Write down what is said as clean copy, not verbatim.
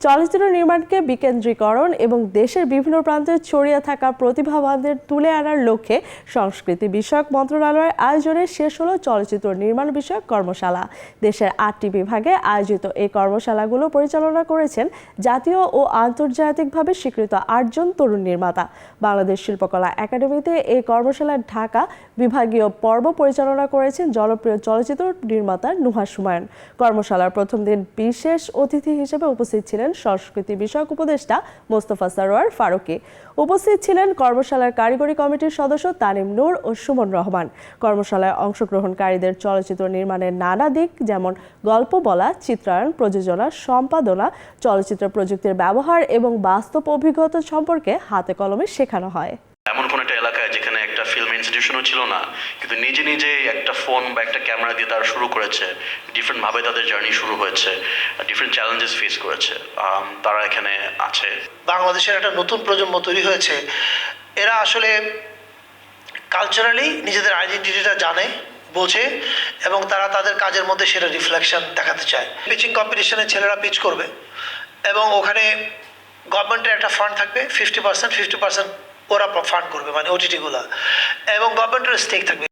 চলচ্চিত্র নির্মাণকে বিকেন্দ্রীকরণ এবং দেশের বিভিন্ন প্রান্তে ছড়িয়ে থাকা প্রতিভাবানদের তুলে আনার লক্ষ্যে সংস্কৃতি বিষয়ক মন্ত্রণালয়ের আয়োজনে শেষ হলো চলচ্চিত্র নির্মাণ বিষয়ক কর্মশালা। দেশের 8টি বিভাগে আয়োজিত এই কর্মশালাগুলো পরিচালনা করেছেন জাতীয় ও আন্তর্জাতিকভাবে স্বীকৃত 8 জন তরুণ নির্মাতা। বাংলাদেশ শিল্পকলা একাডেমিতে এই কর্মশালার ঢাকা বিভাগীয় পর্ব পরিচালনা করেছেন জনপ্রিয় চলচ্চিত্র নির্মাতা নুহাস হুমায়ুন। কর্মশালার প্রথম দিন বিশেষ অতিথি হিসেবে উপস্থিত ছিলেন সংস্কৃতি বিষয়ক উপদেষ্টা মোস্তফা সরোয়ার ফারুকী। উপস্থিত ছিলেন কর্মশালার কারিগরি কমিটির সদস্য তানিম নূর ও সুমন রহমান। কর্মশালায় অংশগ্রহণকারীদের চলচ্চিত্র নির্মাণের নানা দিক যেমন গল্প বলা, চিত্রায়ন, প্রযোজনা, সম্পাদনা, চলচ্চিত্র প্রযুক্তির ব্যবহার এবং বাস্তব অভিজ্ঞতা সম্পর্কে হাতে কলমে শেখানো হয়। এমন কোন একটা এলাকায় যেখানে একটা ফিল্ম ইনস্টিটিউশনও ছিল না, কিন্তু নিজে নিজে একটা ফোন বা একটা ক্যামেরা দিয়ে তারা শুরু করেছে, ডিফারেন্ট ভাবে তাদের জার্নি শুরু হয়েছে, ডিফারেন্ট চ্যালেঞ্জেস ফেস করেছে, তারা এখানে আছে। বাংলাদেশের একটা নতুন প্রজন্ম তৈরি হয়েছে, এরা আসলে কালচারালি নিজেদের আইডেন্টিটিটা জানে, বোঝে এবং তারা তাদের কাজের মধ্যে সেটা রিফ্লেকশন দেখাতে চায়। পিচিং কম্পিটিশনে ছেলেরা পিচ করবে এবং ওখানে গভর্নমেন্টের একটা ফান্ড থাকবে, 50% ওরা ফান্ড করবে, মানে ওটিটিগুলো, এবং গভর্নমেন্টের স্টেক থাকবে।